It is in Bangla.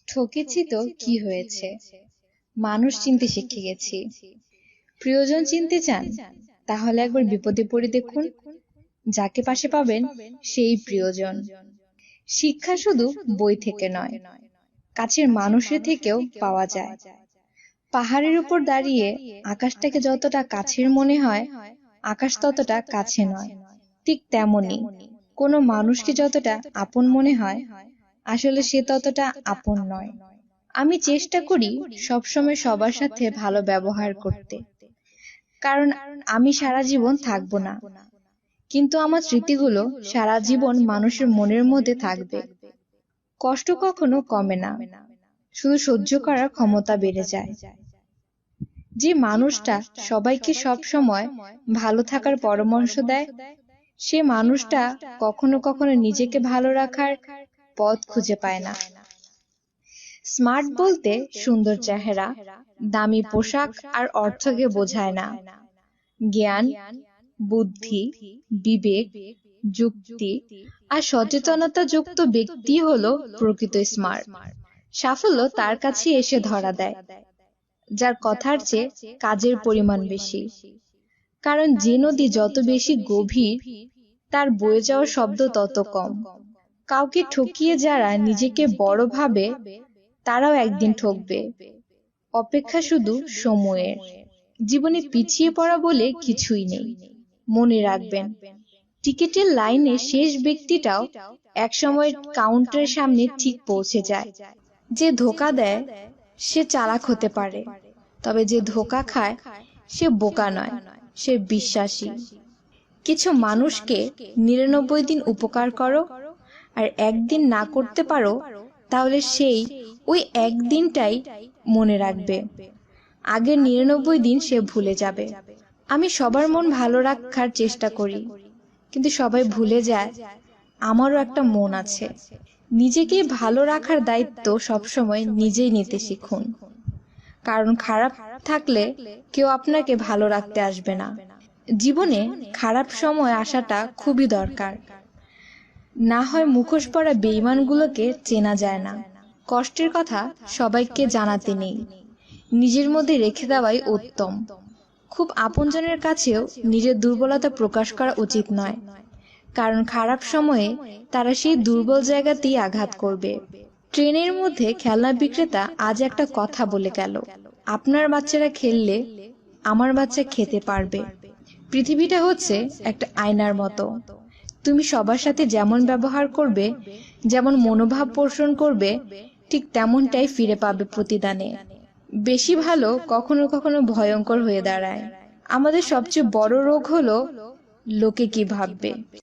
ঠকেছি তো কি হয়েছে, মানুষ চিনতে শিখে গেছি। প্রিয়জন চিনতে চান? তাহলে একবার বিপদে পড়ে দেখুন, যাকে পাশে পাবেন সেই প্রিয়জন। শিক্ষা শুধু বই থেকে নয়, কাছের মানুষের থেকেও পাওয়া যায়। পাহাড়ের উপর দাঁড়িয়ে আকাশটাকে যতটা কাছের মনে হয়, আকাশ ততটা কাছে নয়। ঠিক তেমনি কোনো মানুষকে যতটা আপন মনে হয়, আসলে সে ততটা আপন নয়। আমি চেষ্টা করি সবসময় সবার সাথে ভালো ব্যবহার করতে, কারণ আমি সারা জীবন থাকবো না, কিন্তু আমার স্মৃতিগুলো সারা জীবন মানুষের মনের মধ্যে থাকবে। কষ্ট কখনো কমে না, শুধু সহ্য করার ক্ষমতা বেড়ে যায়। যে মানুষটা সবাইকে সব সময় ভালো থাকার পরামর্শ দেয়, সে মানুষটা কখনো কখনো নিজেকে ভালো রাখার পথ খুঁজে পায় না। স্মার্ট বলতে সুন্দর চেহারা, দামি পোশাক আর অর্থকে বোঝায় না। জ্ঞান, বুদ্ধি, বিবেক, যুক্তি আর সচেতনতা যুক্ত ব্যক্তি হলো প্রকৃত স্মার্ট। সাফল্য তার কাছে এসে ধরা দেয়, যার কথার চেয়ে কাজের পরিমাণ বেশি। কারণ যে নদী যত বেশি গভীর, তার বয়ে যাওয়া শব্দ তত কম। কাউকে ঠকিয়ে যারা নিজেকে বড় ভাবে, তারাও একদিন ঠকবে। অপেক্ষা শুধু সময়ের। জীবনে পিছিয়ে পড়া বলে কিছুই নেই। মনে রাখবেন, টিকিটের লাইনে শেষ ব্যক্তিটাও একসময় কাউন্টারের সামনে ঠিক পৌঁছে যায়। যে ধোঁকা দেয় সে চালাক হতে পারে, তবে যে ধোঁকা খায় সে বোকা নয়, সে বিশ্বাসী। কিছু মানুষকে 99 দিন উপকার করো, আর একদিন না করতে পারো, তাহলে সেই ওই একদিনটাই মনে রাখবে। আগের 99 দিন সে ভুলে যাবে। আমি সবার মন ভালো রাখার চেষ্টা করি, কিন্তু সবাই ভুলে যায় আমারও একটা মন আছে। নিজেকে ভালো রাখার দায়িত্ব সবসময় নিজেই নিতে শিখুন, কারণ খারাপ থাকলে কেউ আপনাকে ভালো রাখতে আসবে না। জীবনে খারাপ সময় আসাটা খুবই দরকার, না হয় মুখোশ পরা বেঈমানগুলোকে চেনা যায় না। কষ্টের কথা সবাইকে জানাতে নেই, নিজের মধ্যে রেখে দেওয়াই উত্তম। খুব আপনজনের কাছেও নিজের দুর্বলতা প্রকাশ করা উচিত নয়, কারণ খারাপ সময়ে তারা সেই দুর্বল জায়গাতেই আঘাত করবে। ট্রেনের মধ্যে খেলনা বিক্রেতা আজ একটা কথা বলে গেল, আপনার বাচ্চারা খেললে আমার বাচ্চা খেতে পারবে। পৃথিবীটা হচ্ছে একটা আয়নার মতো, তুমি সবার সাথে যেমন ব্যবহার করবে, যেমন মনোভাব পোষণ করবে, ঠিক তেমনটাই ফিরে পাবে প্রতিদানে। বেশি ভালো কখনো কখনো ভয়ঙ্কর হয়ে দাঁড়ায়। আমাদের সবচেয়ে বড় রোগ হলো লোকে কি ভাববে।